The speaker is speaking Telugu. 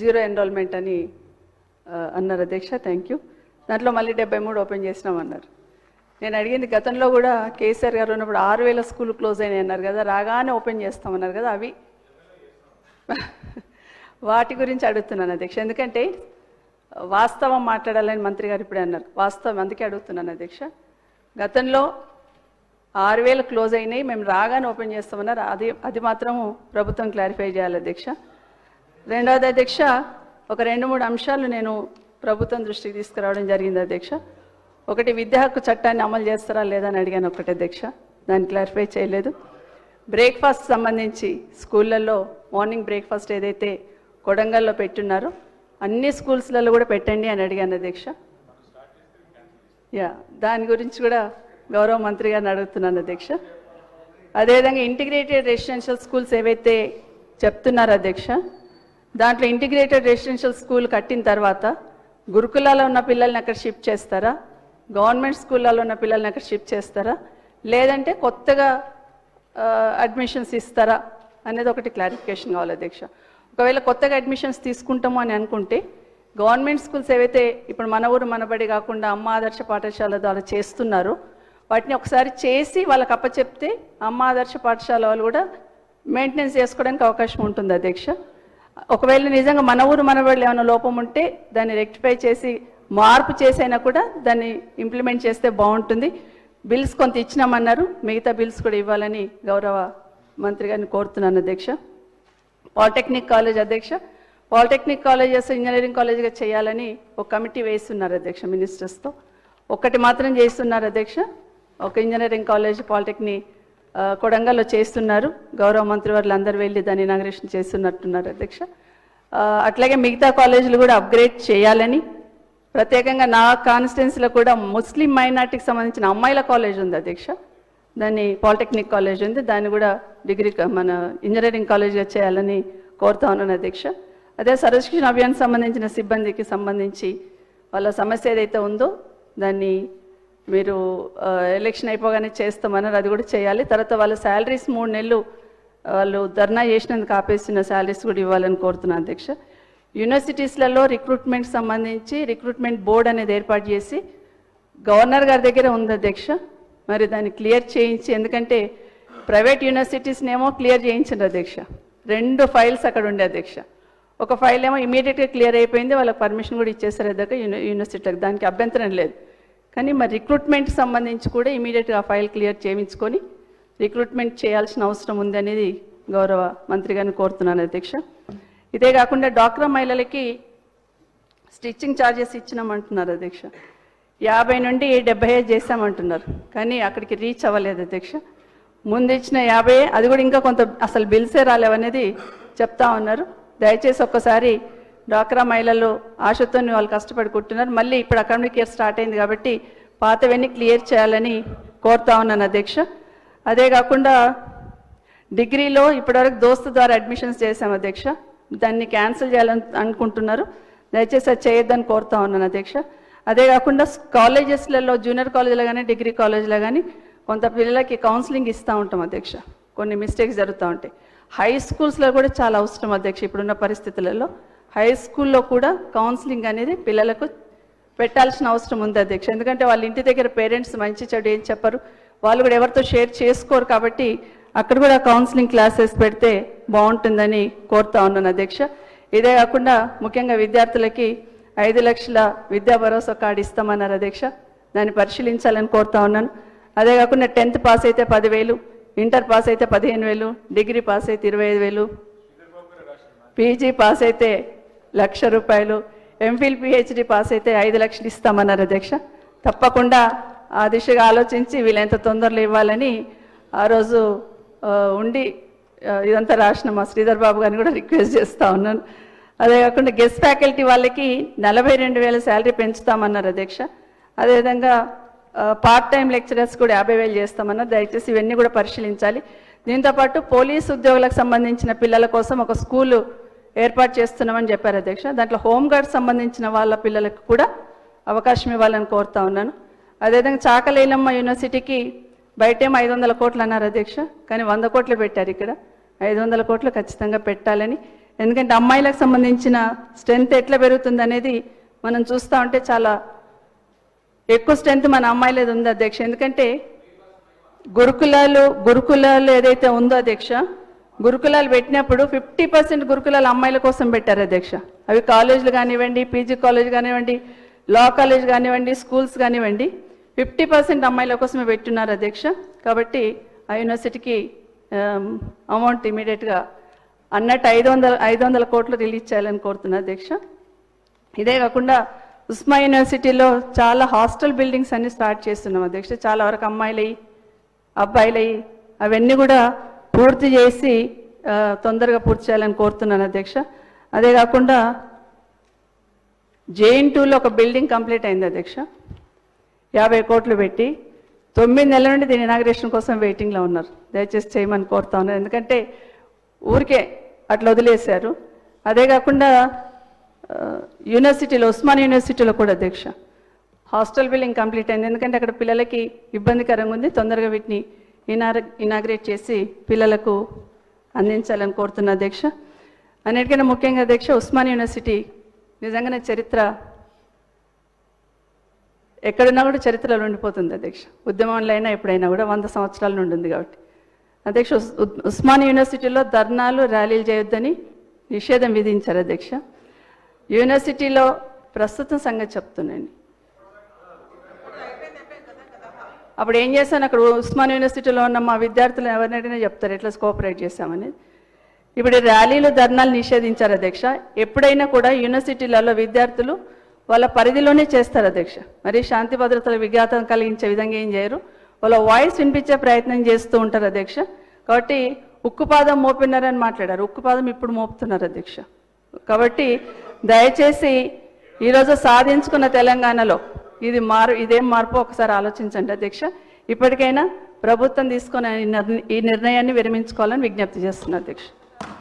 జీరో ఎన్రోల్మెంట్ అని అన్నారు అధ్యక్ష. Thank you. దాంట్లో మళ్ళీ 73 ఓపెన్ చేసినామన్నారు. నేను అడిగింది గతంలో కూడా కేసీఆర్ గారు ఉన్నప్పుడు 6000 స్కూల్ క్లోజ్ అయినాయి అన్నారు కదా, రాగానే ఓపెన్ చేస్తామన్నారు కదా, అవి వాటి గురించి అడుగుతున్నాను అధ్యక్ష. ఎందుకంటే వాస్తవం మాట్లాడాలని మంత్రి గారు ఇప్పుడే అన్నారు, వాస్తవం అందుకే అడుగుతున్నాను అధ్యక్ష. గతంలో 6000 క్లోజ్ అయినాయి, మేము రాగానే ఓపెన్ చేస్తామన్నారు, అది మాత్రము ప్రభుత్వం క్లారిఫై చేయాలి అధ్యక్ష. రెండవది అధ్యక్ష, ఒక 2-3 అంశాలు నేను ప్రభుత్వం దృష్టికి తీసుకురావడం జరిగింది అధ్యక్ష. ఒకటి, విద్యా హక్కు చట్టాన్ని అమలు చేస్తారా లేదా అని అడిగాను ఒకటి అధ్యక్ష, దాన్ని క్లారిఫై చేయలేదు. బ్రేక్ఫాస్ట్ సంబంధించి స్కూళ్ళల్లో మార్నింగ్ బ్రేక్ఫాస్ట్ ఏదైతే కొడంగల్లో పెట్టున్నారో అన్ని స్కూల్స్లలో కూడా పెట్టండి అని అడిగాను అధ్యక్ష. దాని గురించి కూడా గౌరవ మంత్రి గారిని అడుగుతున్నాను అధ్యక్ష. అదేవిధంగా ఇంటిగ్రేటెడ్ రెసిడెన్షియల్ స్కూల్స్ ఏవైతే చెప్తున్నారో అధ్యక్ష, దాంట్లో ఇంటిగ్రేటెడ్ రెసిడెన్షియల్ స్కూల్ కట్టిన తర్వాత గురుకులాల్లో ఉన్న పిల్లల్ని అక్కడ షిఫ్ట్ చేస్తారా, గవర్నమెంట్ స్కూళ్ళలో ఉన్న పిల్లల్ని అక్కడ షిఫ్ట్ చేస్తారా, లేదంటే కొత్తగా అడ్మిషన్స్ ఇస్తారా అనేది ఒకటి క్లారిఫికేషన్ కావాలి అధ్యక్ష. ఒకవేళ కొత్తగా అడ్మిషన్స్ తీసుకుంటాము అని అనుకుంటే గవర్నమెంట్ స్కూల్స్ ఏవైతే ఇప్పుడు మన ఊరు మనబడి కాకుండా అమ్మ ఆదర్శ పాఠశాల ద్వారా చేస్తున్నారో వాటిని ఒకసారి చేసి వాళ్ళకి అప్పచెప్తే అమ్మ ఆదర్శ పాఠశాల వాళ్ళు కూడా మెయింటెనెన్స్ చేసుకోవడానికి అవకాశం ఉంటుంది అధ్యక్ష. ఒకవేళ నిజంగా మన ఊరు మనబడిలో ఏమైనా లోపం ఉంటే దాన్ని రెక్టిఫై చేసి మార్పు చేసైనా కూడా దాన్ని ఇంప్లిమెంట్ చేస్తే బాగుంటుంది. బిల్స్ కొంత ఇచ్చినామన్నారు, మిగతా బిల్స్ కూడా ఇవ్వాలని గౌరవ మంత్రి గారిని కోరుతున్నాను అధ్యక్ష. పాలిటెక్నిక్ కాలేజ్ అధ్యక్ష, పాలిటెక్నిక్ కాలేజెస్ ఇంజనీరింగ్ కాలేజ్గా చేయాలని ఒక కమిటీ వేస్తున్నారు అధ్యక్ష మినిస్టర్స్తో. ఒక్కటి మాత్రం చేస్తున్నారు అధ్యక్ష, ఒక ఇంజనీరింగ్ కాలేజ్ పాలిటెక్నిక్ కొడంగల్లో చేస్తున్నారు. గౌరవ మంత్రి వారు అందరూ వెళ్ళి దాన్ని ఇనాగ్రేషన్ చేస్తున్నట్టున్నారు అధ్యక్ష. అట్లాగే మిగతా కాలేజీలు కూడా అప్గ్రేడ్ చేయాలని, ప్రత్యేకంగా నా కాన్స్టిట్యున్సీలో కూడా ముస్లిం మైనార్టీకి సంబంధించిన అమ్మాయిల కాలేజ్ ఉంది అధ్యక్ష, దాన్ని పాలిటెక్నిక్ కాలేజ్ ఉంది, దాన్ని కూడా డిగ్రీ మన ఇంజనీరింగ్ కాలేజ్గా చేయాలని కోరుతా ఉన్నాను అధ్యక్ష. అదే సర్వశిక్షణ అభియాన్ సంబంధించిన సిబ్బందికి సంబంధించి వాళ్ళ సమస్య ఏదైతే ఉందో దాన్ని మీరు ఎలక్షన్ అయిపోగానే చేస్తామన్నారు, అది కూడా చేయాలి. తర్వాత వాళ్ళ శాలరీస్ 3 నెలలు వాళ్ళు ధర్నా చేసినందుకు ఆపేసిన శాలరీస్ కూడా ఇవ్వాలని కోరుతున్నాను అధ్యక్ష. యూనివర్సిటీస్లలో రిక్రూట్మెంట్ సంబంధించి రిక్రూట్మెంట్ బోర్డు అనేది ఏర్పాటు చేసి గవర్నర్ గారి దగ్గర ఉంది అధ్యక్ష, మరి దాన్ని క్లియర్ చేయించి, ఎందుకంటే ప్రైవేట్ యూనివర్సిటీస్నేమో క్లియర్ చేయించండి అధ్యక్ష, 2 ఫైల్స్ అక్కడ ఉండే అధ్యక్ష. ఒక ఫైల్ ఏమో ఇమీడియట్గా క్లియర్ అయిపోయింది, వాళ్ళకి పర్మిషన్ కూడా ఇచ్చేసారు అధ్యక్ష యూనివర్సిటీలకు, దానికి అభ్యంతరం లేదు. కానీ మరి రిక్రూట్మెంట్ సంబంధించి కూడా ఇమీడియట్గా ఆ ఫైల్ క్లియర్ చేయించుకొని రిక్రూట్మెంట్ చేయాల్సిన అవసరం ఉంది అనేది గౌరవ మంత్రి గారిని కోరుతున్నాను అధ్యక్ష. ఇదే కాకుండా డ్వాక్రా మహిళలకి స్టిచ్చింగ్ ఛార్జెస్ ఇచ్చినామంటున్నారు అధ్యక్ష, 50 నుండి 75 చేసామంటున్నారు, కానీ అక్కడికి రీచ్ అవ్వలేదు అధ్యక్ష. ముందు ఇచ్చిన 50, అది కూడా ఇంకా కొంత అసలు బిల్సే రాలేవనేది చెప్తా ఉన్నారు. దయచేసి ఒక్కసారి డ్వాక్రా మహిళలు ఆశతో వాళ్ళు కష్టపడి కుట్టున్నారు, మళ్ళీ ఇప్పుడు అకాడమిక్ ఇయర్ స్టార్ట్ అయింది కాబట్టి పాతవన్నీ క్లియర్ చేయాలని కోరుతా ఉన్నాను అధ్యక్ష. అదే కాకుండా డిగ్రీలో ఇప్పటివరకు దోస్తు ద్వారా అడ్మిషన్స్ చేశాం అధ్యక్ష, దాన్ని క్యాన్సిల్ చేయాలని అనుకుంటున్నారు, దయచేసి అది చేయొద్దని కోరుతా ఉన్నాను అధ్యక్ష. అదే కాకుండా కాలేజెస్లలో జూనియర్ కాలేజీలో కానీ డిగ్రీ కాలేజీలో కానీ కొంత పిల్లలకి కౌన్సిలింగ్ ఇస్తూ ఉంటాం అధ్యక్ష, కొన్ని మిస్టేక్స్ జరుగుతూ ఉంటాయి. హై స్కూల్స్లో కూడా చాలా అవసరం అధ్యక్ష, ఇప్పుడున్న పరిస్థితులలో హై స్కూల్లో కూడా కౌన్సిలింగ్ అనేది పిల్లలకు పెట్టాల్సిన అవసరం ఉంది అధ్యక్ష. ఎందుకంటే వాళ్ళ ఇంటి దగ్గర పేరెంట్స్ మంచి చెడు ఏం చెప్పరు, వాళ్ళు కూడా ఎవరితో షేర్ చేసుకోరు, కాబట్టి అక్కడ కూడా కౌన్సిలింగ్ క్లాసెస్ పెడితే బాగుంటుందని కోరుతా ఉన్నాను అధ్యక్ష. ఇదే కాకుండా ముఖ్యంగా విద్యార్థులకి 5 లక్షల విద్యా భరోసా కార్డు ఇస్తామన్నారు అధ్యక్ష, దాన్ని పరిశీలించాలని కోరుతా ఉన్నాను. అదే కాకుండా 10th పాస్ అయితే 10,000, ఇంటర్ పాస్ అయితే 15,000, డిగ్రీ పాస్ అయితే 25,000, పీజీ పాస్ అయితే ₹1,00,000, ఎంఫిల్ పిహెచ్డి పాస్ అయితే 5 లక్షలు ఇస్తామన్నారు అధ్యక్ష. తప్పకుండా ఆ దిశగా ఆలోచించి వీళ్ళు ఎంత తొందరలో ఇవ్వాలని ఆ రోజు ఉండి ఇదంతా రాసిన మా శ్రీధర్ బాబు గారిని కూడా రిక్వెస్ట్ చేస్తూ ఉన్నాను. అదే కాకుండా గెస్ట్ ఫ్యాకల్టీ వాళ్ళకి 42,000 శాలరీ పెంచుతామన్నారు అధ్యక్ష. అదేవిధంగా పార్ట్ టైం లెక్చరర్స్ కూడా 50,000 చేస్తామన్నారు, దయచేసి ఇవన్నీ కూడా పరిశీలించాలి. దీంతోపాటు పోలీసు ఉద్యోగులకు సంబంధించిన పిల్లల కోసం ఒక స్కూలు ఏర్పాటు చేస్తున్నామని చెప్పారు అధ్యక్ష, దాంట్లో హోంగార్డ్ సంబంధించిన వాళ్ళ పిల్లలకు కూడా అవకాశం ఇవ్వాలని కోరుతా ఉన్నాను. అదేవిధంగా చాకలీలమ్మ యూనివర్సిటీకి బయటేమో 500 కోట్లు అన్నారు అధ్యక్ష, కానీ 100 కోట్లు పెట్టారు, ఇక్కడ 500 కోట్లు ఖచ్చితంగా పెట్టాలని. ఎందుకంటే అమ్మాయిలకు సంబంధించిన స్ట్రెంత్ ఎట్లా పెరుగుతుంది అనేది మనం చూస్తూ ఉంటే చాలా ఎక్కువ స్ట్రెంత్ మన అమ్మాయిలది ఉంది అధ్యక్ష. ఎందుకంటే గురుకులాలు ఏదైతే ఉందో అధ్యక్ష, గురుకులాలు పెట్టినప్పుడు 50% గురుకులాలు అమ్మాయిల కోసం పెట్టారు అధ్యక్ష. అవి కాలేజీలు కానివ్వండి, పీజీ కాలేజ్ కానివ్వండి, లా కాలేజ్ కానివ్వండి, స్కూల్స్ కానివ్వండి, 50% అమ్మాయిల కోసమే పెట్టున్నారు అధ్యక్ష. కాబట్టి ఆ యూనివర్సిటీకి అమౌంట్ ఇమీడియట్గా అన్నట్టు 500 కోట్లు రిలీజ్ చేయాలని కోరుతున్నా అధ్యక్ష. ఇదే కాకుండా ఉస్మా యూనివర్సిటీలో చాలా హాస్టల్ బిల్డింగ్స్ అన్ని స్టార్ట్ చేస్తున్నాం అధ్యక్ష. చాలా వరకు అమ్మాయిలవి అబ్బాయిలవి అవన్నీ కూడా పూర్తి చేసి తొందరగా పూర్తి చేయాలని కోరుతున్నాను అధ్యక్ష. అదే కాకుండా JN2లో ఒక బిల్డింగ్ కంప్లీట్ అయింది అధ్యక్ష. 50 కోట్లు పెట్టి 9 నెలల నుండి దీని ఇనాగ్రేషన్ కోసం వెయిటింగ్లో ఉన్నారు. దయచేసి చేయమని కోరుతా ఉన్నారు, ఎందుకంటే ఊరికే అట్లా వదిలేశారు. అదే కాకుండా యూనివర్సిటీలో ఉస్మాన్ యూనివర్సిటీలో కూడా అధ్యక్ష హాస్టల్ బిల్డింగ్ కంప్లీట్ అయింది. ఎందుకంటే అక్కడ పిల్లలకి ఇబ్బందికరంగా ఉంది. తొందరగా వీటిని ఇనాగ్రేట్ చేసి పిల్లలకు అందించాలని కోరుతున్నా అధ్యక్ష. అన్నిటికన్నా ముఖ్యంగా అధ్యక్ష, ఉస్మాన్ యూనివర్సిటీ నిజంగానే చరిత్ర ఎక్కడున్నా కూడా చరిత్రలో ఉండిపోతుంది అధ్యక్ష. ఉద్యమంలో అయినా ఎప్పుడైనా కూడా 100 సంవత్సరాల నుండి ఉంది కాబట్టి అధ్యక్ష. ఉస్మాన్ యూనివర్సిటీలో ధర్నాలు ర్యాలీలు చేయొద్దని నిషేధం విధించారు అధ్యక్ష. యూనివర్సిటీలో ప్రస్తుతం సంగతి చెప్తున్నాను. అప్పుడు ఏం చేశాను, అక్కడ ఉస్మాన్ యూనివర్సిటీలో ఉన్న మా విద్యార్థులు ఎవరినైనా చెప్తారు ఎట్లా కోఆపరేట్ చేశామని. ఇప్పుడు ర్యాలీలు ధర్నాలు నిషేధించారు అధ్యక్ష. ఎప్పుడైనా కూడా యూనివర్సిటీలలో విద్యార్థులు వాళ్ళ పరిధిలోనే చేస్తారు అధ్యక్ష. మరి శాంతి భద్రతల విఘాతం కలిగించే విధంగా ఏం చేయరు. వాళ్ళ వాయిస్ వినిపించే ప్రయత్నం చేస్తూ ఉంటారు అధ్యక్ష. కాబట్టి ఉక్కుపాదం మోపినారని మాట్లాడారు, ఉక్కుపాదం ఇప్పుడు మోపుతున్నారు అధ్యక్ష. కాబట్టి దయచేసి ఈరోజు సాధించుకున్న తెలంగాణలో ఇదేం మార్పు ఒకసారి ఆలోచించండి అధ్యక్ష. ఇప్పటికైనా ప్రభుత్వం తీసుకున్న ఈ నిర్ణయాన్ని విరమించుకోవాలని విజ్ఞప్తి చేస్తున్నా అధ్యక్ష.